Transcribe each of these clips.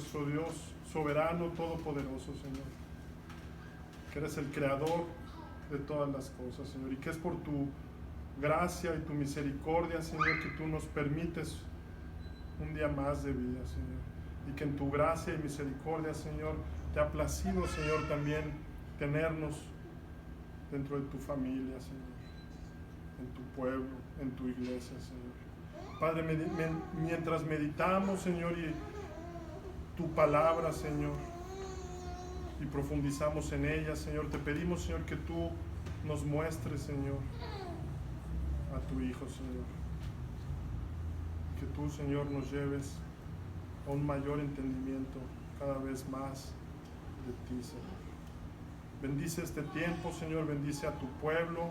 nuestro Dios soberano, todopoderoso, Señor, que eres el creador de todas las cosas, Señor, y que es por tu gracia y tu misericordia, Señor, que tú nos permites un día más de vida, Señor, y que en tu gracia y misericordia, Señor, te ha placido, Señor, también tenernos dentro de tu familia, Señor, en tu pueblo, en tu iglesia, Señor. Padre, mientras meditamos, Señor, y tu palabra, Señor, y profundizamos en ella, Señor, te pedimos, Señor, que tú nos muestres, Señor, a tu Hijo, Señor. Que tú, Señor, nos lleves a un mayor entendimiento cada vez más de ti, Señor. Bendice este tiempo, Señor, bendice a tu pueblo.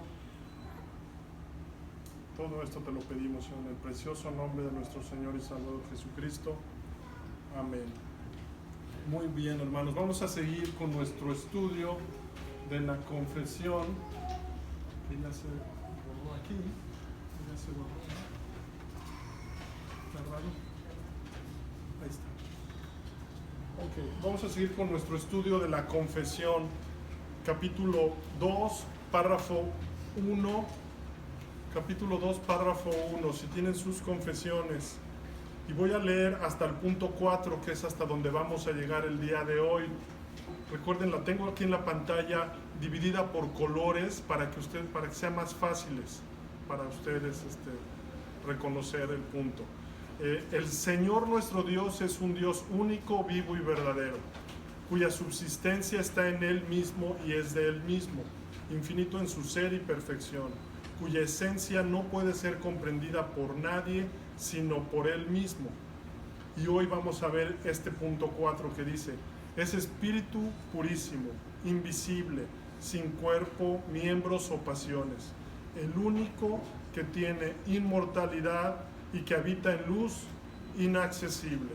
Todo esto te lo pedimos, Señor, en el precioso nombre de nuestro Señor y Salvador Jesucristo. Amén. Muy bien, hermanos, vamos a seguir con nuestro estudio de la confesión. Que ya se borró aquí, ya se borró. ¿Está raro? Ahí está. Ok, vamos a seguir con nuestro estudio de la confesión, capítulo 2, párrafo 1. Capítulo 2, párrafo 1, si tienen sus confesiones. Y voy a leer hasta el punto 4, que es hasta donde vamos a llegar el día de hoy. Recuerden, la tengo aquí en la pantalla dividida por colores para que sea más fáciles para ustedes reconocer el punto. El Señor nuestro Dios es un Dios único, vivo y verdadero, cuya subsistencia está en Él mismo y es de Él mismo, infinito en su ser y perfección, cuya esencia no puede ser comprendida por nadie sino por Él mismo. Y hoy vamos a ver este punto 4 que dice: es espíritu purísimo, invisible, sin cuerpo, miembros o pasiones, el único que tiene inmortalidad y que habita en luz inaccesible.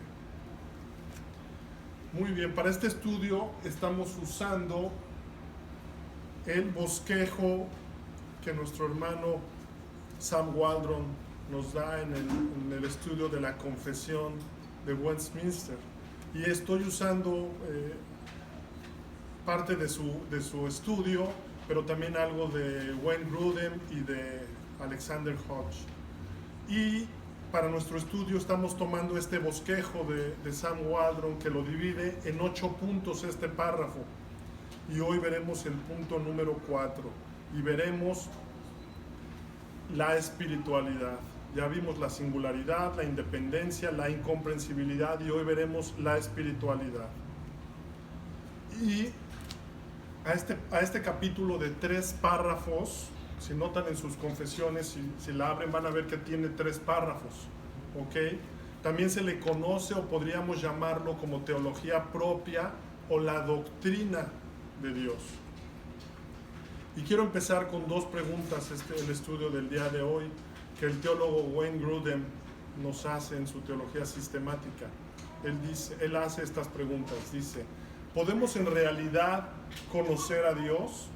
Muy bien, para este estudio estamos usando el bosquejo que nuestro hermano Sam Waldron nos da en el estudio de la confesión de Westminster, y estoy usando parte de su estudio, pero también algo de Wayne Grudem y de Alexander Hodge. Y para nuestro estudio estamos tomando este bosquejo de Sam Waldron, que lo divide en 8 puntos este párrafo, y hoy veremos el punto número 4 y veremos la espiritualidad. Ya vimos la singularidad, la independencia, la incomprensibilidad, y hoy veremos la espiritualidad. Y a este capítulo de 3 párrafos, si notan en sus confesiones, si la abren van a ver que tiene 3 párrafos, ¿ok? También se le conoce, o podríamos llamarlo como teología propia o la doctrina de Dios. Y quiero empezar con 2 preguntas, el estudio del día de hoy, que el teólogo Wayne Grudem nos hace en su teología sistemática. Él hace estas preguntas, dice: ¿podemos en realidad conocer a Dios?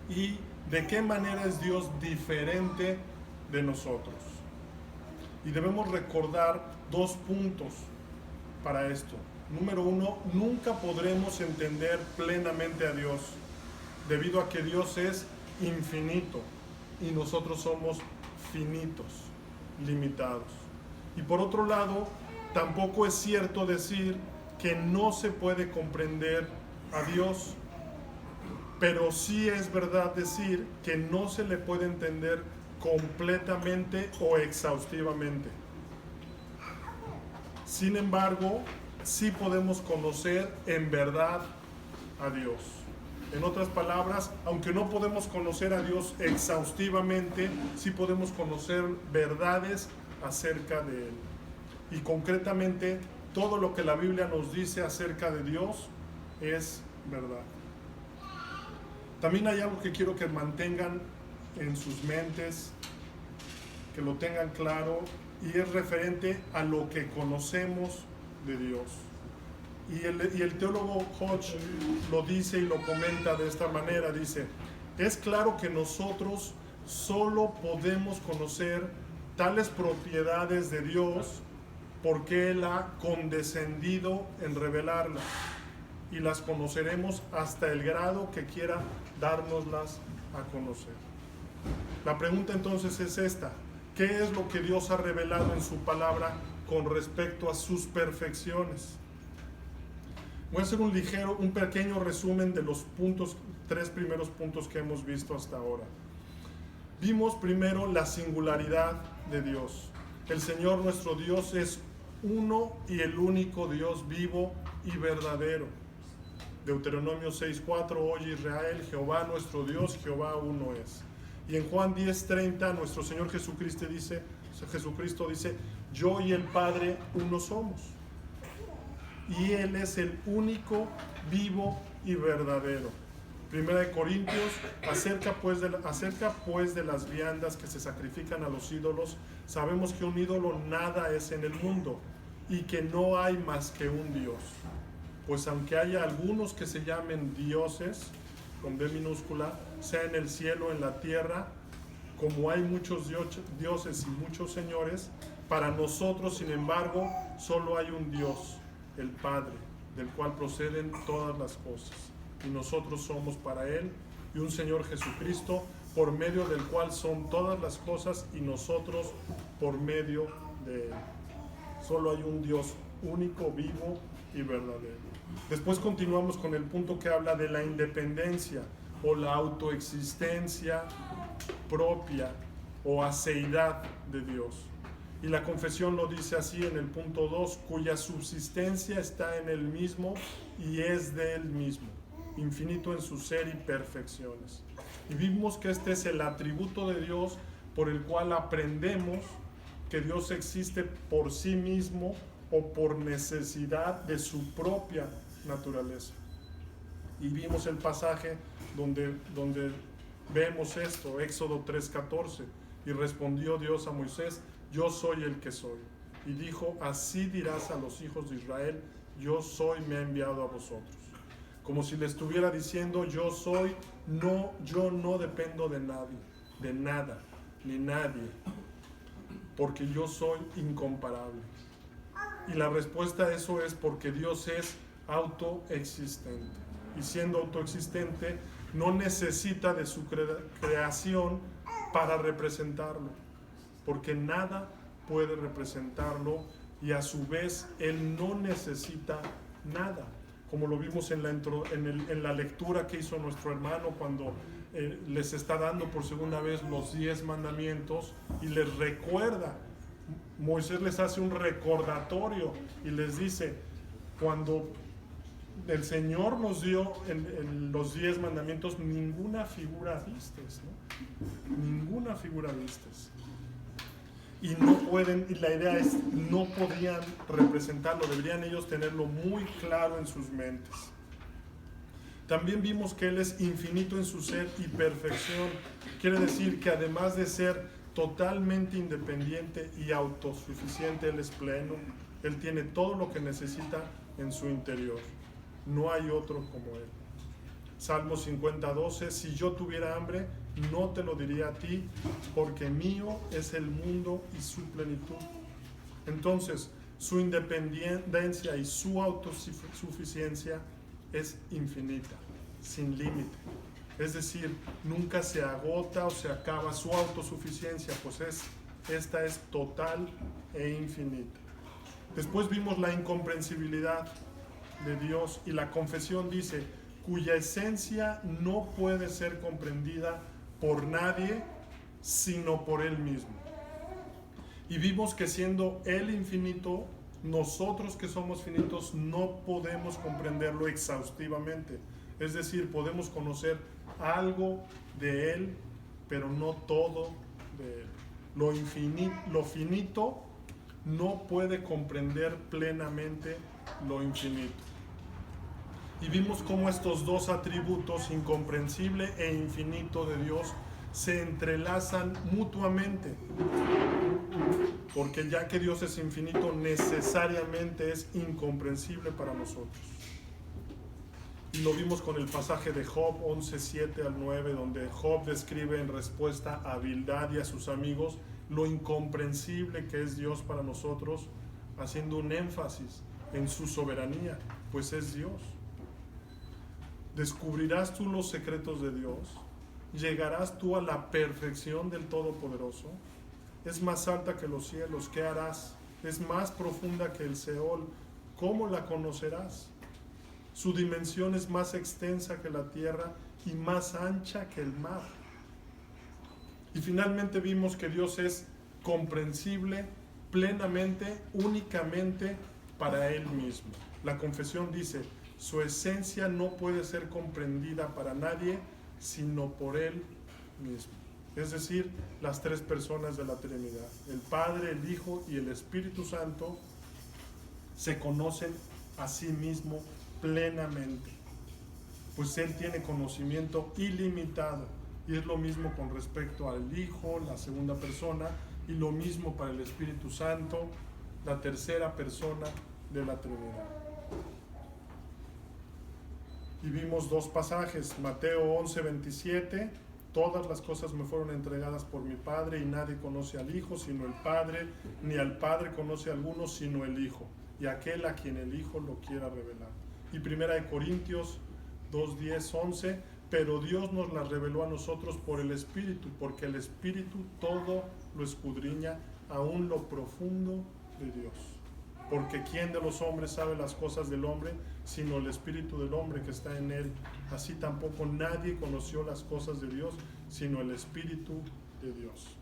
¿Y de qué manera es Dios diferente de nosotros? Y debemos recordar 2 puntos para esto. Número 1, nunca podremos entender plenamente a Dios, debido a que Dios es infinito y nosotros somos finitos, limitados. Y por otro lado, tampoco es cierto decir que no se puede comprender a Dios, pero sí es verdad decir que no se le puede entender completamente o exhaustivamente. Sin embargo, sí podemos conocer en verdad a Dios. En otras palabras, aunque no podemos conocer a Dios exhaustivamente, sí podemos conocer verdades acerca de Él. Y concretamente, todo lo que la Biblia nos dice acerca de Dios es verdad. También hay algo que quiero que mantengan en sus mentes, que lo tengan claro, y es referente a lo que conocemos de Dios. Y el teólogo Hodge lo dice y lo comenta de esta manera, dice: es claro que nosotros solo podemos conocer tales propiedades de Dios porque Él ha condescendido en revelarlas, y las conoceremos hasta el grado que quiera dárnoslas a conocer. La pregunta entonces es esta: ¿qué es lo que Dios ha revelado en su palabra con respecto a sus perfecciones? Voy a hacer un pequeño resumen de los tres primeros puntos que hemos visto hasta ahora. Vimos primero la singularidad de Dios. El Señor nuestro Dios es uno y el único Dios vivo y verdadero. Deuteronomio 6:4, oye Israel, Jehová nuestro Dios, Jehová uno es. Y en Juan 10:30 nuestro Señor Jesucristo dice, yo y el Padre uno somos. Y Él es el único vivo y verdadero. Primera de Corintios, acerca pues de las viandas que se sacrifican a los ídolos, sabemos que un ídolo nada es en el mundo, y que no hay más que un Dios. Pues aunque haya algunos que se llamen dioses, con D minúscula, sea en el cielo o en la tierra, como hay muchos dioses y muchos señores, para nosotros, sin embargo, solo hay un Dios, el Padre, del cual proceden todas las cosas, y nosotros somos para Él, y un Señor Jesucristo, por medio del cual son todas las cosas, y nosotros por medio de Él. Solo hay un Dios único, vivo y verdadero. Después continuamos con el punto que habla de la independencia o la autoexistencia propia o aceidad de Dios. Y la confesión lo dice así en el punto 2, cuya subsistencia está en Él mismo y es de Él mismo, infinito en su ser y perfecciones. Y vimos que este es el atributo de Dios por el cual aprendemos que Dios existe por sí mismo o por necesidad de su propia naturaleza. Y vimos el pasaje donde vemos esto, Éxodo 3:14, y respondió Dios a Moisés, yo soy el que soy. Y dijo, así dirás a los hijos de Israel, yo soy, me ha enviado a vosotros. Como si le estuviera diciendo, yo soy, yo no dependo de nadie, de nada, ni nadie, porque yo soy incomparable. Y la respuesta a eso es porque Dios es autoexistente. Y siendo autoexistente, no necesita de su creación para representarlo, porque nada puede representarlo, y a su vez Él no necesita nada. Como lo vimos en la lectura que hizo nuestro hermano cuando les está dando por segunda vez los 10 mandamientos y les recuerda. Moisés les hace un recordatorio y les dice, cuando el Señor nos dio en los 10 mandamientos, ninguna figura vistes, ¿no? Ninguna figura vistes. Y no pueden, y la idea es, no podían representarlo, deberían ellos tenerlo muy claro en sus mentes. También vimos que Él es infinito en su ser y perfección. Quiere decir que además de ser totalmente independiente y autosuficiente, Él es pleno. Él tiene todo lo que necesita en su interior. No hay otro como Él. Salmo 50:12, si yo tuviera hambre, no te lo diría a ti, porque mío es el mundo y su plenitud. Entonces, su independencia y su autosuficiencia es infinita, sin límite. Es decir, nunca se agota o se acaba su autosuficiencia, pues esta es total e infinita. Después vimos la incomprensibilidad de Dios, y la confesión dice, cuya esencia no puede ser comprendida por nadie, sino por Él mismo. Y vimos que siendo Él infinito, nosotros que somos finitos no podemos comprenderlo exhaustivamente. Es decir, podemos conocer algo de Él, pero no todo de Él. Lo finito no puede comprender plenamente lo infinito. Y vimos cómo estos dos atributos, incomprensible e infinito de Dios, se entrelazan mutuamente. Porque ya que Dios es infinito, necesariamente es incomprensible para nosotros. Y lo vimos con el pasaje de Job 11:7-9, donde Job describe en respuesta a Bildad y a sus amigos lo incomprensible que es Dios para nosotros, haciendo un énfasis en su soberanía, pues es Dios. ¿Descubrirás tú los secretos de Dios? ¿Llegarás tú a la perfección del Todopoderoso? Es más alta que los cielos, ¿qué harás? Es más profunda que el Seol, ¿cómo la conocerás? Su dimensión es más extensa que la tierra y más ancha que el mar. Y finalmente vimos que Dios es comprensible plenamente, únicamente para Él mismo. La confesión dice, su esencia no puede ser comprendida para nadie, sino por Él mismo. Es decir, las tres personas de la Trinidad, el Padre, el Hijo y el Espíritu Santo, se conocen a sí mismo plenamente, pues Él tiene conocimiento ilimitado. Y es lo mismo con respecto al Hijo, la segunda persona, y lo mismo para el Espíritu Santo, la tercera persona de la Trinidad. Y vimos dos pasajes, Mateo 11:27, todas las cosas me fueron entregadas por mi Padre y nadie conoce al Hijo sino el Padre, ni al Padre conoce a alguno sino el Hijo, y aquel a quien el Hijo lo quiera revelar. Y 1 Corintios 2:10-11, pero Dios nos las reveló a nosotros por el Espíritu, porque el Espíritu todo lo escudriña, aún lo profundo de Dios. Porque ¿quién de los hombres sabe las cosas del hombre, sino el Espíritu del hombre que está en él? Así tampoco nadie conoció las cosas de Dios, sino el Espíritu de Dios.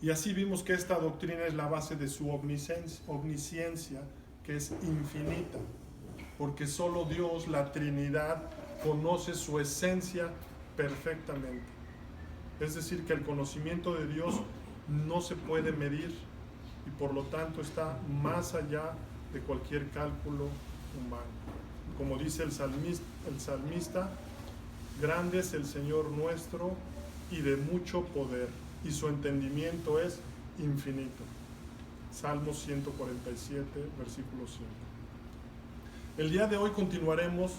Y así vimos que esta doctrina es la base de su omnisciencia, que es infinita, porque solo Dios, la Trinidad, conoce su esencia perfectamente. Es decir, que el conocimiento de Dios no se puede medir y por lo tanto está más allá de cualquier cálculo humano. Como dice el salmista, grande es el Señor nuestro y de mucho poder, y su entendimiento es infinito. Salmos 147, versículo 5. El día de hoy continuaremos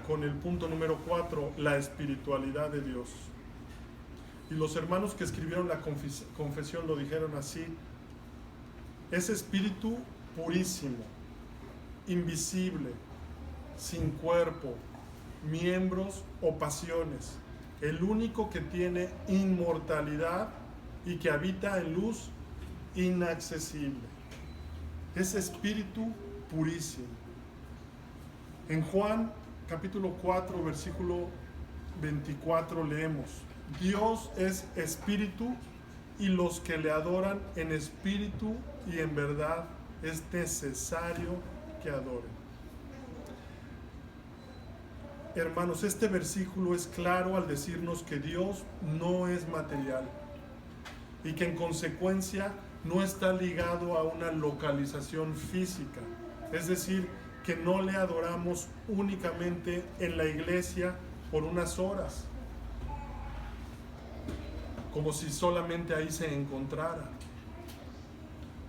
con el punto número 4, la espiritualidad de Dios. Y los hermanos que escribieron la confesión lo dijeron así: es espíritu purísimo, invisible, sin cuerpo, miembros o pasiones, el único que tiene inmortalidad y que habita en luz inaccesible. Es espíritu purísimo. En Juan capítulo 4, versículo 24 leemos: Dios es espíritu y los que le adoran en espíritu y en verdad es necesario que adoren. Hermanos, este versículo es claro al decirnos que Dios no es material y que en consecuencia no está ligado a una localización física. Es decir, que no le adoramos únicamente en la iglesia por unas horas, como si solamente ahí se encontrara,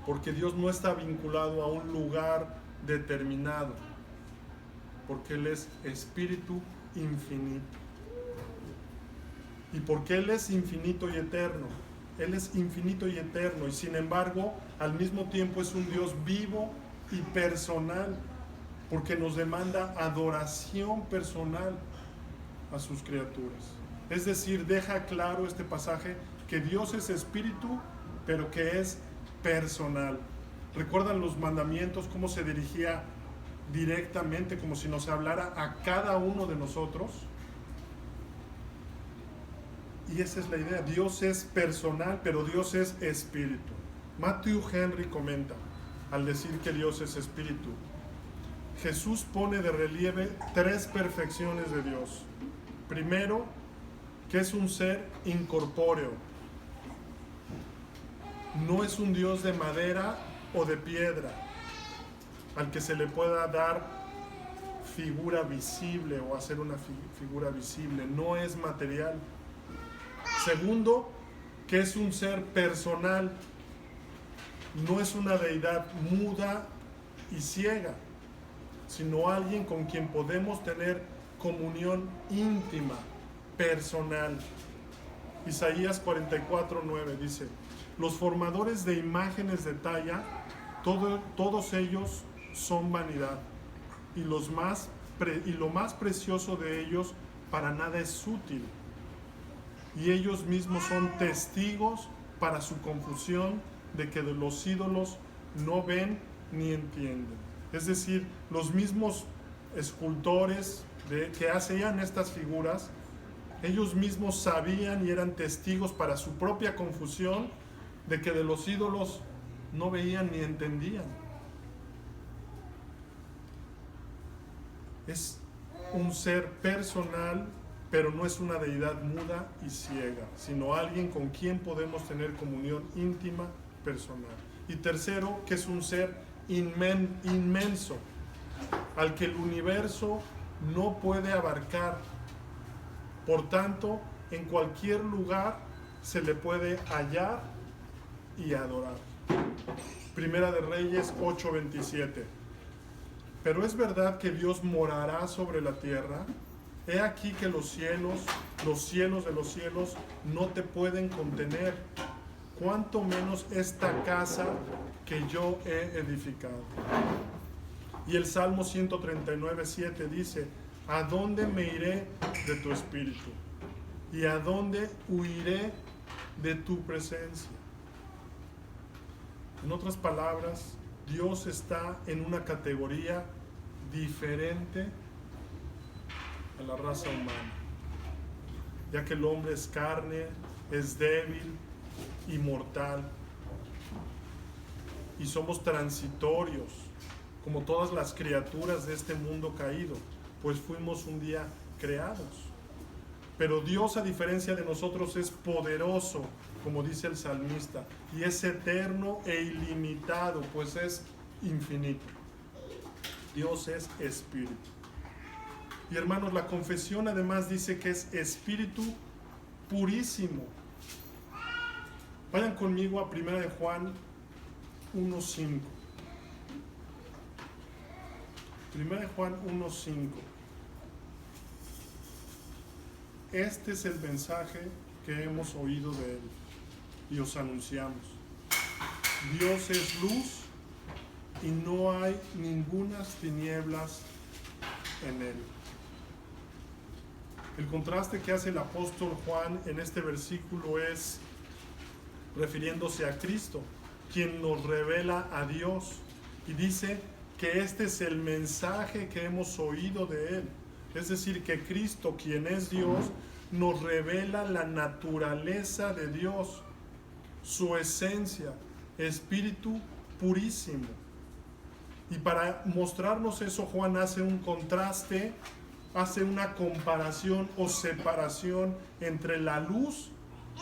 porque Dios no está vinculado a un lugar determinado, porque Él es espíritu infinito. Y porque Él es infinito y eterno, Él es infinito y eterno, y sin embargo, al mismo tiempo es un Dios vivo y personal, porque nos demanda adoración personal a sus criaturas. Es decir, deja claro este pasaje que Dios es espíritu, pero que es personal. ¿Recuerdan los mandamientos, cómo se dirigía directamente, como si nos hablara a cada uno de nosotros? Y esa es la idea. Dios es personal, pero Dios es espíritu. Matthew Henry comenta, al decir que Dios es espíritu, Jesús pone de relieve tres perfecciones de Dios. Primero, que es un ser incorpóreo. No es un Dios de madera o de piedra, al que se le pueda dar figura visible o hacer una figura visible. No es material. Segundo, que es un ser personal. No es una deidad muda y ciega, sino alguien con quien podemos tener comunión íntima, personal. Isaías 44:9 dice: los formadores de imágenes de talla Todos ellos son vanidad, y lo más precioso de ellos para nada es útil, y ellos mismos son testigos para su confusión de que de los ídolos no ven ni entienden. Es decir, los mismos escultores que hacían estas figuras, ellos mismos sabían y eran testigos para su propia confusión de que de los ídolos no veían ni entendían. Es un ser personal, pero no es una deidad muda y ciega, sino alguien con quien podemos tener comunión íntima, personal. Y tercero, que es un ser inmenso, al que el universo no puede abarcar. Por tanto, en cualquier lugar se le puede hallar y adorar. Primera de Reyes 8:27. Pero es verdad que Dios morará sobre la tierra. He aquí que los cielos de los cielos, no te pueden contener, cuanto menos esta casa que yo he edificado. Y el Salmo 139:7 dice: ¿a dónde me iré de tu espíritu? ¿Y a dónde huiré de tu presencia? En otras palabras, Dios está en una categoría diferente a la raza humana, ya que el hombre es carne, es débil y mortal, y somos transitorios, como todas las criaturas de este mundo caído, pues fuimos un día creados. Pero Dios, a diferencia de nosotros, es poderoso, como dice el salmista, y es eterno e ilimitado, pues es infinito. Dios es espíritu. Y hermanos, la confesión además dice que es espíritu purísimo. Vayan conmigo a 1 de Juan 1:5. 1 de Juan 1:5. Este es el mensaje que hemos oído de Él y os anunciamos. Dios es luz y no hay ningunas tinieblas en Él. El contraste que hace el apóstol Juan en este versículo es refiriéndose a Cristo, quien nos revela a Dios, y dice que este es el mensaje que hemos oído de Él. Es decir, que Cristo, quien es Dios, nos revela la naturaleza de Dios, su esencia, espíritu purísimo. Y para mostrarnos eso, Juan hace un contraste, hace una comparación o separación entre la luz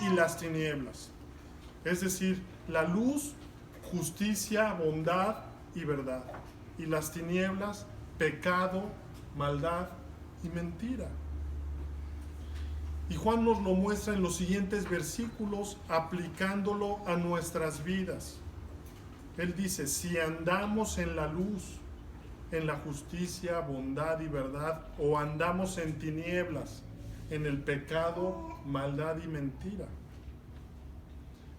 y las tinieblas. Es decir, la luz, justicia, bondad y verdad. Y las tinieblas, pecado, maldad y mentira. Y Juan nos lo muestra en los siguientes versículos, aplicándolo a nuestras vidas. Él dice: si andamos en la luz, en la justicia, bondad y verdad, o andamos en tinieblas, en el pecado, maldad y mentira.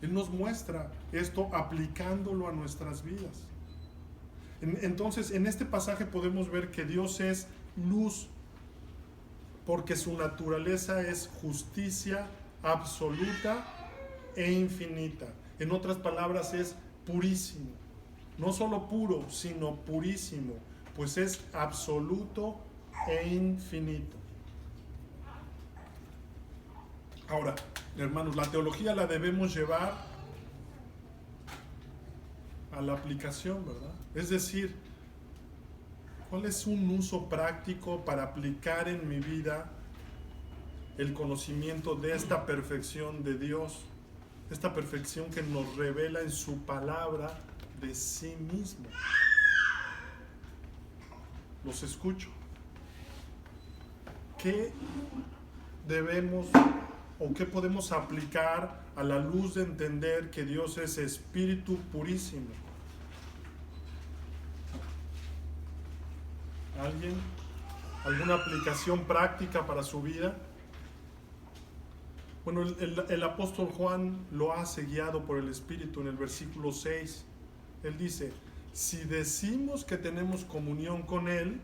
Él nos muestra esto aplicándolo a nuestras vidas. Entonces, en este pasaje podemos ver que Dios es luz, porque su naturaleza es justicia absoluta e infinita. En otras palabras, es purísimo. No solo puro, sino purísimo, pues es absoluto e infinito. Ahora, hermanos, la teología la debemos llevar a la aplicación, ¿verdad? Es decir, ¿cuál es un uso práctico para aplicar en mi vida el conocimiento de esta perfección de Dios? Esta perfección que nos revela en su palabra de sí mismo. Los escucho. ¿Qué debemos o qué podemos aplicar a la luz de entender que Dios es espíritu purísimo? ¿Alguien? ¿Alguna aplicación práctica para su vida? Bueno, el apóstol Juan lo hace guiado por el Espíritu en el versículo 6. Él dice: Si decimos que tenemos comunión con Él,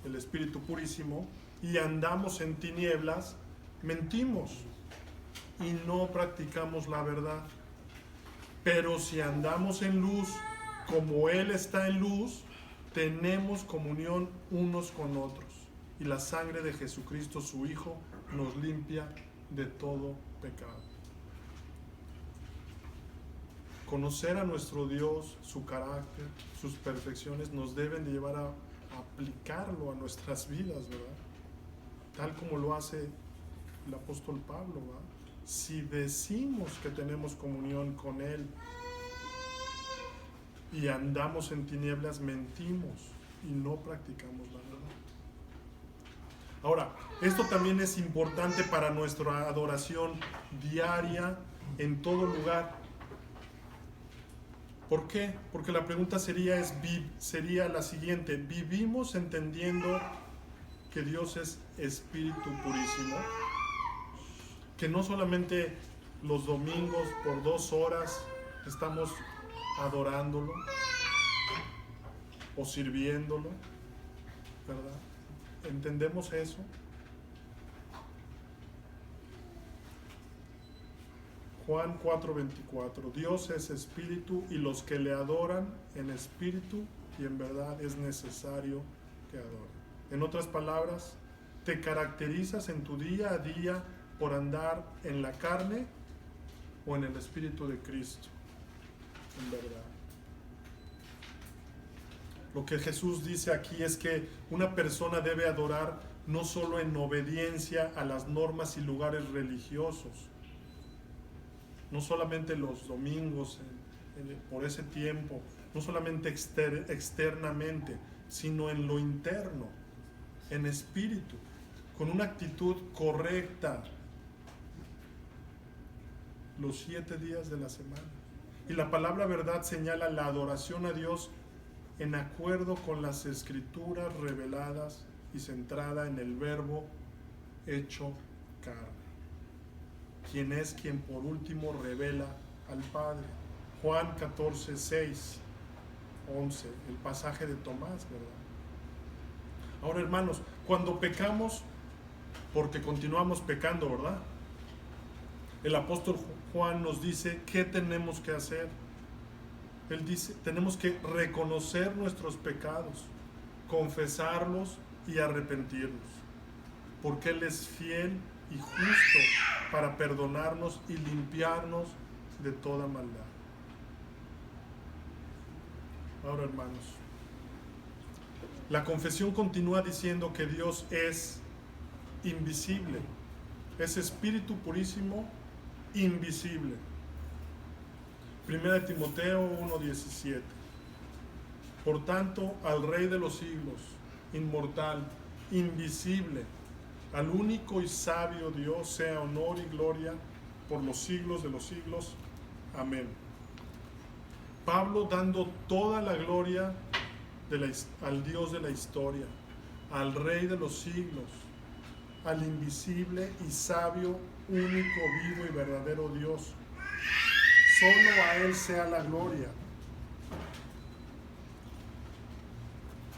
el Espíritu Purísimo, y andamos en tinieblas, mentimos y no practicamos la verdad. Pero si andamos en luz, como Él está en luz, tenemos comunión unos con otros. Y la sangre de Jesucristo, su Hijo, nos limpia de todo pecado. Conocer a nuestro Dios, su carácter, sus perfecciones, nos deben de llevar a aplicarlo a nuestras vidas, ¿verdad? Tal como lo hace el apóstol Pablo, ¿verdad? Si decimos que tenemos comunión con Él y andamos en tinieblas, mentimos y no practicamos la verdad. Ahora, esto también es importante para nuestra adoración diaria en todo lugar. ¿Por qué? Porque la pregunta sería la siguiente: ¿vivimos entendiendo que Dios es Espíritu Purísimo? Que no solamente los domingos por 2 horas estamos adorándolo o sirviéndolo, ¿verdad? ¿Entendemos eso? Juan 4:24, Dios es espíritu y los que le adoran en espíritu y en verdad es necesario que adoren. En otras palabras, ¿te caracterizas en tu día a día por andar en la carne o en el espíritu de Cristo? En verdad. Lo que Jesús dice aquí es que una persona debe adorar no solo en obediencia a las normas y lugares religiosos, no solamente los domingos por ese tiempo, no solamente externamente, sino en lo interno, en espíritu, con una actitud correcta los 7 días de la semana. Y la palabra verdad señala la adoración a Dios en acuerdo con las escrituras reveladas y centrada en el Verbo hecho carne, quien es quien por último revela al Padre. Juan 14:6, 11, el pasaje de Tomás, ¿verdad? Ahora, hermanos, cuando pecamos, porque continuamos pecando, ¿verdad? El apóstol Juan nos dice qué tenemos que hacer. Él dice, tenemos que reconocer nuestros pecados, confesarlos y arrepentirnos, porque Él es fiel y justo para perdonarnos y limpiarnos de toda maldad. Ahora, hermanos, la confesión continúa diciendo que Dios es invisible, es Espíritu Purísimo, invisible. 1 Timoteo 1:17. Por tanto, al Rey de los siglos, inmortal, invisible, al único y sabio Dios, sea honor y gloria por los siglos de los siglos. Amén. Pablo dando toda la gloria al Dios de la historia, al Rey de los siglos, al invisible y sabio, único, vivo y verdadero Dios. Solo a Él sea la gloria.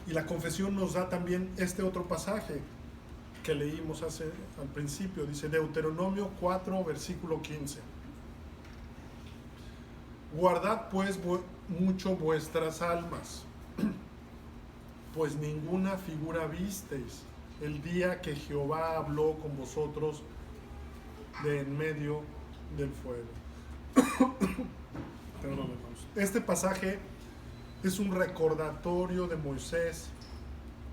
Y la confesión nos da también este otro pasaje que leímos al principio. Dice Deuteronomio 4, versículo 15. Guardad pues mucho vuestras almas, pues ninguna figura visteis el día que Jehová habló con vosotros de en medio del fuego. Perdón, hermanos. Este pasaje es un recordatorio de Moisés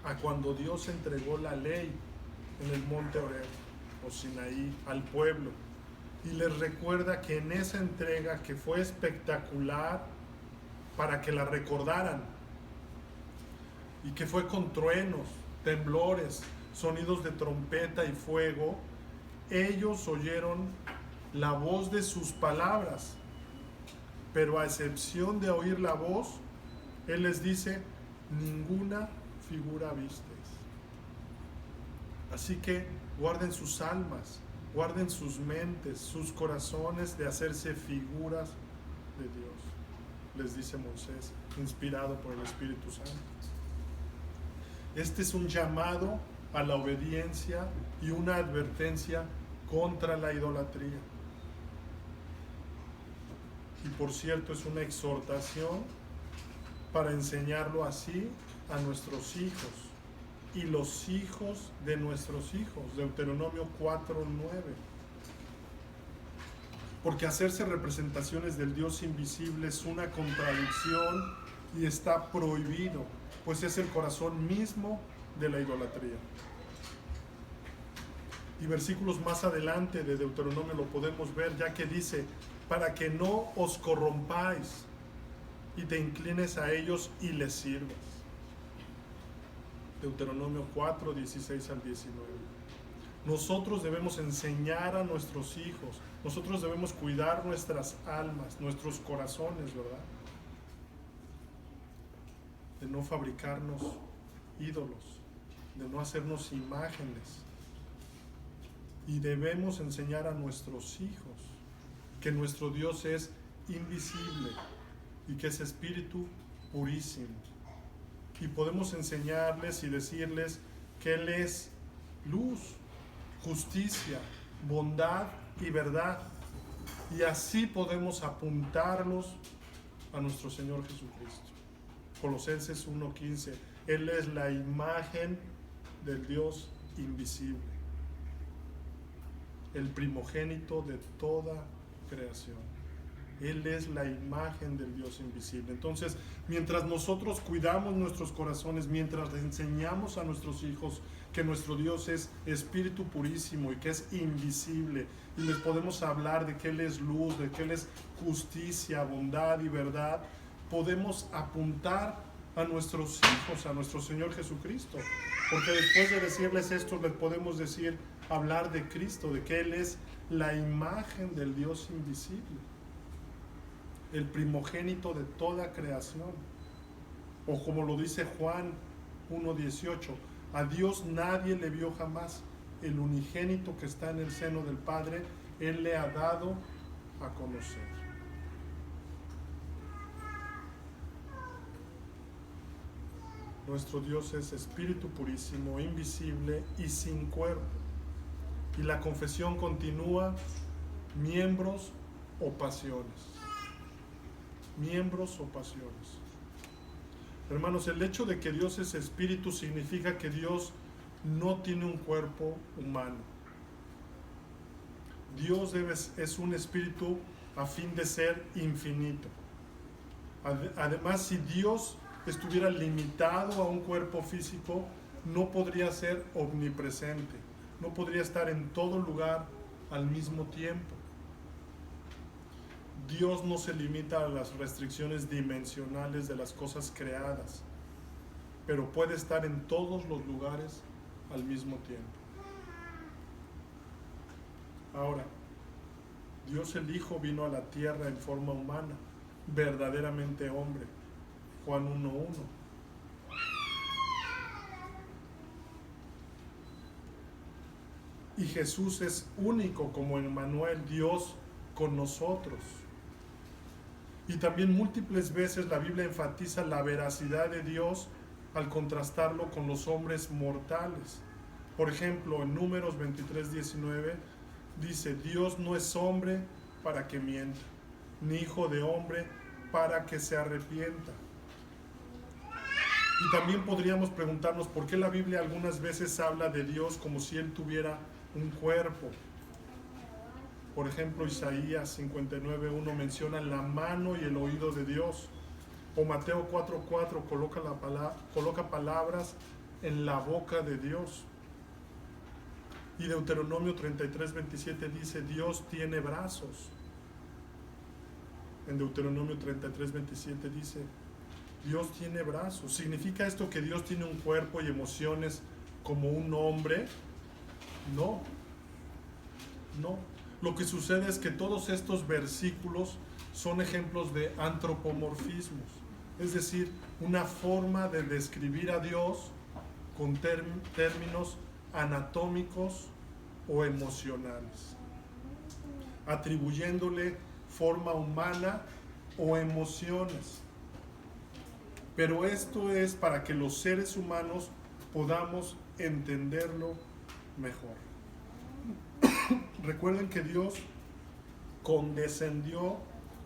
a cuando Dios entregó la ley en el monte Horeb o Sinaí al pueblo, y les recuerda que en esa entrega, que fue espectacular para que la recordaran, y que fue con truenos, temblores, sonidos de trompeta y fuego, ellos oyeron la voz de sus palabras, pero a excepción de oír la voz, Él les dice, ninguna figura visteis. Así que guarden sus almas, guarden sus mentes, sus corazones de hacerse figuras de Dios. les dice Moisés, inspirado por el Espíritu Santo. Este es un llamado a la obediencia y una advertencia contra la idolatría. Y por cierto, es una exhortación para enseñarlo así a nuestros hijos y los hijos de nuestros hijos. Deuteronomio 4:9. Porque hacerse representaciones del Dios invisible es una contradicción y está prohibido, pues es el corazón mismo de la idolatría. Y versículos más adelante de Deuteronomio lo podemos ver, ya que dice, para que no os corrompáis y te inclines a ellos y les sirvas. Deuteronomio 4, 16 al 19. Nosotros debemos enseñar a nuestros hijos, nosotros debemos cuidar nuestras almas, nuestros corazones, ¿verdad? De no fabricarnos ídolos, de no hacernos imágenes. Y debemos enseñar a nuestros hijos que nuestro Dios es invisible y que es espíritu purísimo. Y podemos enseñarles y decirles que Él es luz, justicia, bondad y verdad. Y así podemos apuntarlos a nuestro Señor Jesucristo. Colosenses 1:15, Él es la imagen del Dios invisible, el primogénito de toda creación. Él es la imagen del Dios invisible. Entonces, mientras nosotros cuidamos nuestros corazones, mientras le enseñamos a nuestros hijos que nuestro Dios es espíritu purísimo y que es invisible, y les podemos hablar de que Él es luz, de que Él es justicia, bondad y verdad, podemos apuntar a nuestros hijos, a nuestro Señor Jesucristo. Porque después de decirles esto, les podemos decir, hablar de Cristo, de que Él es la imagen del Dios invisible, el primogénito de toda creación. O como lo dice Juan 1:18, a Dios nadie le vio jamás, el unigénito que está en el seno del Padre, Él le ha dado a conocer. Nuestro Dios es espíritu purísimo, invisible y sin cuerpo. Y la confesión continúa, miembros o pasiones. Miembros o pasiones. Hermanos, el hecho de que Dios es espíritu significa que Dios no tiene un cuerpo humano. Dios es un espíritu a fin de ser infinito. Además, si Dios estuviera limitado a un cuerpo físico, no podría ser omnipresente, no podría estar en todo lugar al mismo tiempo. Dios no se limita a las restricciones dimensionales de las cosas creadas, pero puede estar en todos los lugares al mismo tiempo. Ahora, Dios el Hijo vino a la tierra en forma humana, verdaderamente hombre. Juan 1:1. Y Jesús es único como Emmanuel, Dios con nosotros. Y también múltiples veces la Biblia enfatiza la veracidad de Dios al contrastarlo con los hombres mortales. Por ejemplo, en Números 23:19 dice, Dios no es hombre para que mienta, ni hijo de hombre para que se arrepienta. Y también podríamos preguntarnos por qué la Biblia algunas veces habla de Dios como si Él tuviera un cuerpo. Por ejemplo, Isaías 59:1 menciona la mano y el oído de Dios. O Mateo 4:4 coloca palabras en la boca de Dios. Y Deuteronomio 33:27 dice, Dios tiene brazos. En Deuteronomio 33:27 dice, Dios tiene brazos. ¿Significa esto que Dios tiene un cuerpo y emociones como un hombre? No. No. Lo que sucede es que todos estos versículos son ejemplos de antropomorfismos, es decir, una forma de describir a Dios con términos anatómicos o emocionales, atribuyéndole forma humana o emociones. Pero esto es para que los seres humanos podamos entenderlo mejor. Recuerden que Dios condescendió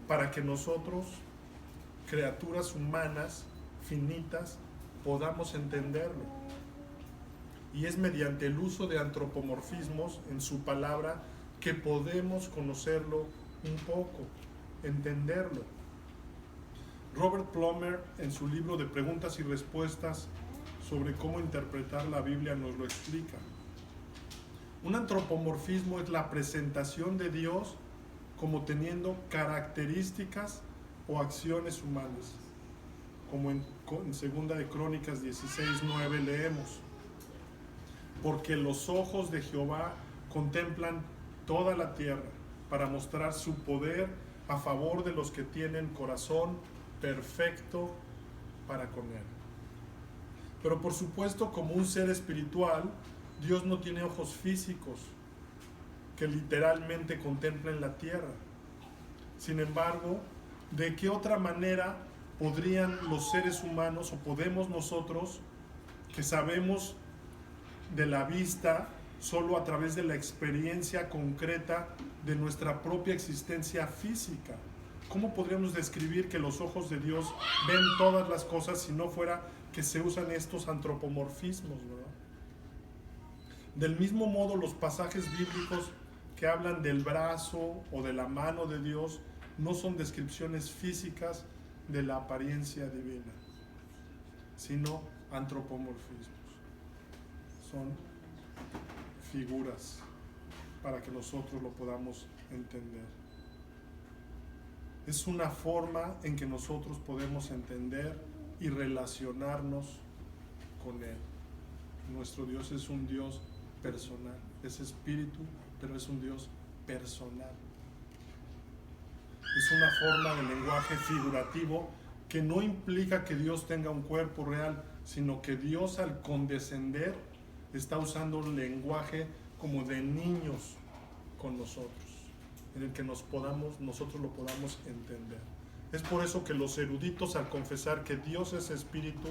para que nosotros, criaturas humanas, finitas, podamos entenderlo. Y es mediante el uso de antropomorfismos en su palabra que podemos conocerlo un poco, entenderlo. Robert Plummer, en su libro de preguntas y respuestas sobre cómo interpretar la Biblia, nos lo explica. Un antropomorfismo es la presentación de Dios como teniendo características o acciones humanas, como en 2 de Crónicas 16:9 leemos: porque los ojos de Jehová contemplan toda la tierra para mostrar su poder a favor de los que tienen corazón perfecto para con él. Pero por supuesto, como un ser espiritual, Dios no tiene ojos físicos que literalmente contemplen la tierra. Sin embargo, ¿de qué otra manera podrían los seres humanos, o podemos nosotros, que sabemos de la vista solo a través de la experiencia concreta de nuestra propia existencia física? ¿Cómo podríamos describir que los ojos de Dios ven todas las cosas si no fuera que se usan estos antropomorfismos, ¿verdad? Del mismo modo, los pasajes bíblicos que hablan del brazo o de la mano de Dios no son descripciones físicas de la apariencia divina, sino antropomorfismos. Son figuras para que nosotros lo podamos entender. Es una forma en que nosotros podemos entender y relacionarnos con Él. Nuestro Dios es un Dios personal, es espíritu, pero es un Dios personal. Es una forma de lenguaje figurativo que no implica que Dios tenga un cuerpo real, sino que Dios, al condescender, está usando un lenguaje como de niños con nosotros, en el que nosotros lo podamos entender. Es por eso que los eruditos, al confesar que Dios es espíritu,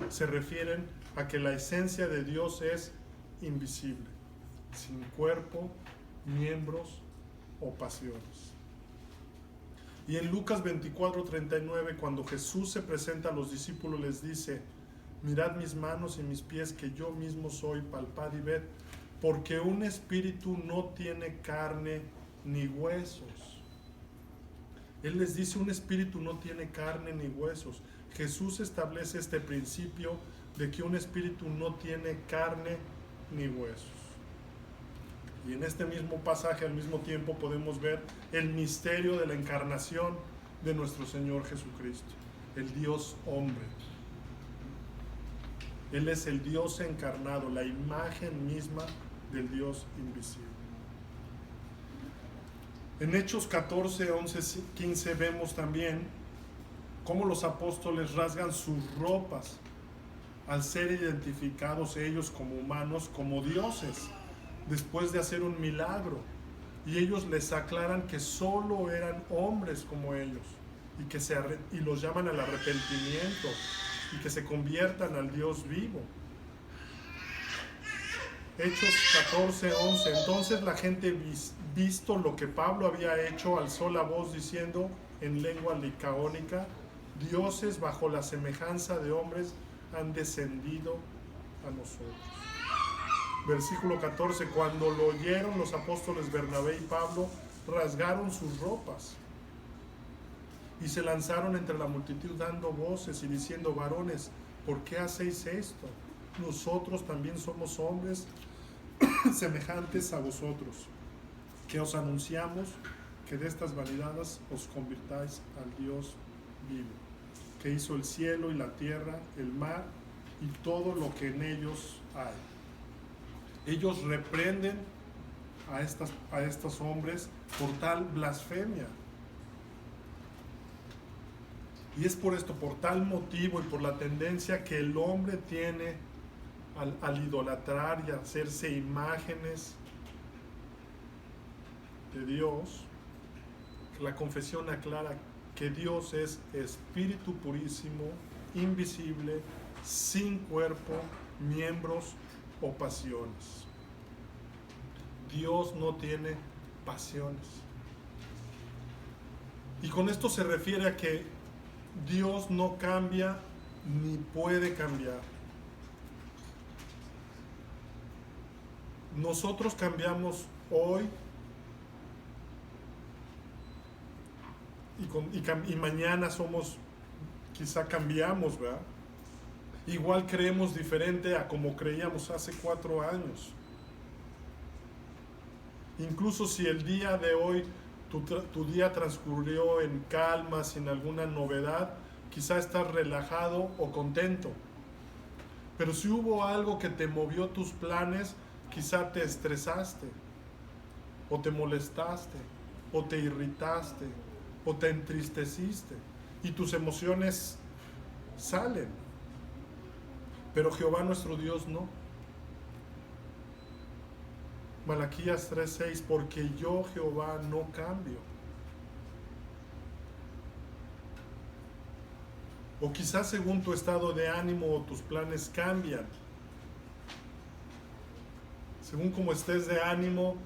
se refieren a que la esencia de Dios es invisible, sin cuerpo, miembros o pasiones. Y en Lucas 24:39, cuando Jesús se presenta a los discípulos, les dice: mirad mis manos y mis pies, que yo mismo soy, palpad y ved, porque un espíritu no tiene carne ni huesos. Él les dice: un espíritu no tiene carne ni huesos. Jesús establece este principio de que un espíritu no tiene carne ni huesos. Y en este mismo pasaje, al mismo tiempo, podemos ver el misterio de la encarnación de nuestro Señor Jesucristo, el Dios hombre. Él es el Dios encarnado, la imagen misma del Dios invisible. En Hechos 14, 11, 15 vemos también cómo los apóstoles rasgan sus ropas al ser identificados ellos como humanos, como dioses, después de hacer un milagro. Y ellos les aclaran que solo eran hombres como ellos y los llaman al arrepentimiento y que se conviertan al Dios vivo. Hechos 14, 11. Entonces la gente, visto lo que Pablo había hecho, alzó la voz diciendo en lengua licaónica: dioses bajo la semejanza de hombres han descendido a nosotros. Versículo 14. Cuando lo oyeron, los apóstoles Bernabé y Pablo rasgaron sus ropas y se lanzaron entre la multitud dando voces y diciendo: varones, ¿por qué hacéis esto? Nosotros también somos hombres semejantes a vosotros, que os anunciamos que de estas vanidades os convirtáis al Dios vivo, que hizo el cielo y la tierra, el mar y todo lo que en ellos hay. Ellos reprenden a estos hombres por tal blasfemia. Y es por esto, por tal motivo y por la tendencia que el hombre tiene al idolatrar y hacerse imágenes de Dios, que la confesión aclara que Dios es espíritu purísimo, invisible, sin cuerpo, miembros o pasiones. Dios no tiene pasiones. Y con esto se refiere a que Dios no cambia ni puede cambiar. Nosotros cambiamos hoy y mañana quizá cambiamos, ¿verdad? Igual creemos diferente a como creíamos hace 4 años. Incluso si el día de hoy tu día transcurrió en calma, sin alguna novedad, quizá estás relajado o contento. Pero si hubo algo que te movió tus planes, quizá te estresaste, o te molestaste, o te irritaste, o te entristeciste, y tus emociones salen. Pero Jehová nuestro Dios no. Malaquías 3:6, porque yo Jehová no cambio. O quizás según tu estado de ánimo o tus planes cambian. Según como estés de ánimo,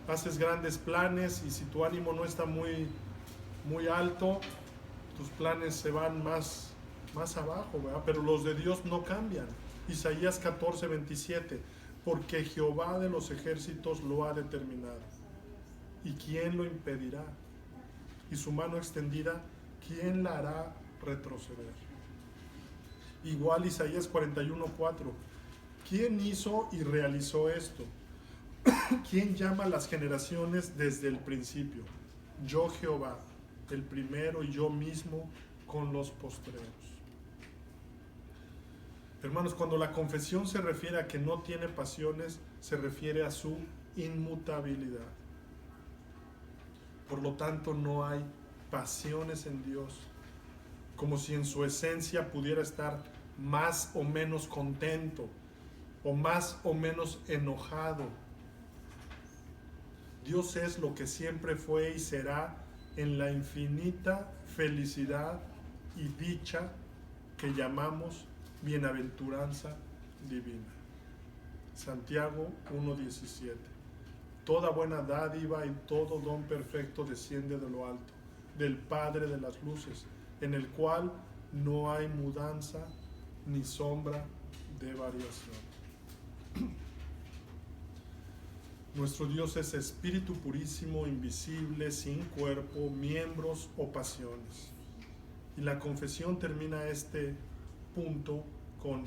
haces grandes planes, y si tu ánimo no está muy alto, tus planes se van más abajo, ¿verdad? Pero los de Dios no cambian. Isaías 14:27, porque Jehová de los ejércitos lo ha determinado. ¿Y quién lo impedirá? Y su mano extendida, ¿quién la hará retroceder? Igual Isaías 41:4, ¿quién hizo y realizó esto? ¿Quién llama a las generaciones desde el principio? Yo Jehová, el primero, y yo mismo con los postreros. Hermanos, cuando la confesión se refiere a que no tiene pasiones, se refiere a su inmutabilidad. Por lo tanto, no hay pasiones en Dios, como si en su esencia pudiera estar más o menos contento o más o menos enojado. Dios es lo que siempre fue y será en la infinita felicidad y dicha que llamamos bienaventuranza divina. Santiago 1:17. Toda buena dádiva y todo don perfecto desciende de lo alto, del Padre de las luces, en el cual no hay mudanza ni sombra de variación. Nuestro Dios es espíritu purísimo, invisible, sin cuerpo, miembros o pasiones. Y la confesión termina este punto con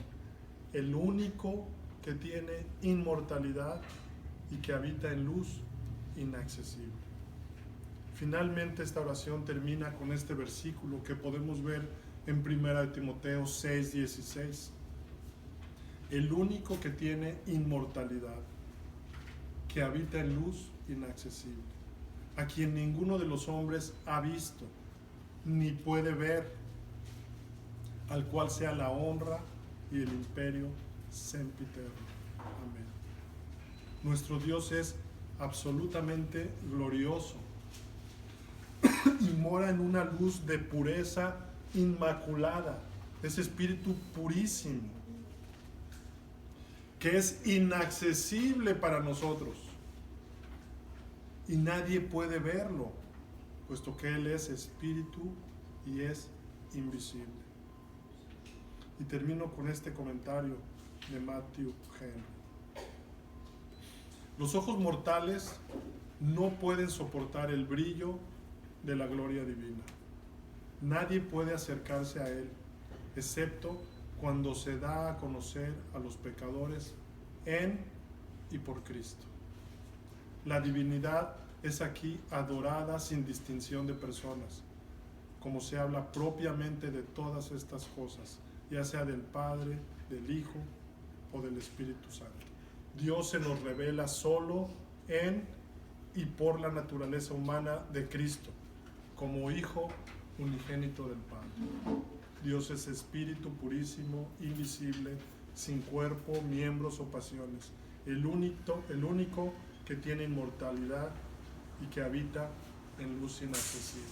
el único que tiene inmortalidad y que habita en luz inaccesible. Finalmente, esta oración termina con este versículo que podemos ver en 1 Timoteo 6:16. El único que tiene inmortalidad, que habita en luz inaccesible, a quien ninguno de los hombres ha visto, ni puede ver, al cual sea la honra y el imperio sempiterno. Amén. Nuestro Dios es absolutamente glorioso y mora en una luz de pureza inmaculada. Es espíritu purísimo, que es inaccesible para nosotros, y nadie puede verlo, puesto que Él es espíritu y es invisible. Y termino con este comentario de Matthew Henry. Los ojos mortales no pueden soportar el brillo de la gloria divina. Nadie puede acercarse a Él, excepto cuando se da a conocer a los pecadores en y por Cristo. La divinidad es aquí adorada sin distinción de personas, como se habla propiamente de todas estas cosas, ya sea del Padre, del Hijo o del Espíritu Santo. Dios se nos revela solo en y por la naturaleza humana de Cristo, como Hijo unigénito del Padre. Dios es espíritu purísimo, invisible, sin cuerpo, miembros o pasiones, el único que tiene inmortalidad y que habita en luz inaccesible.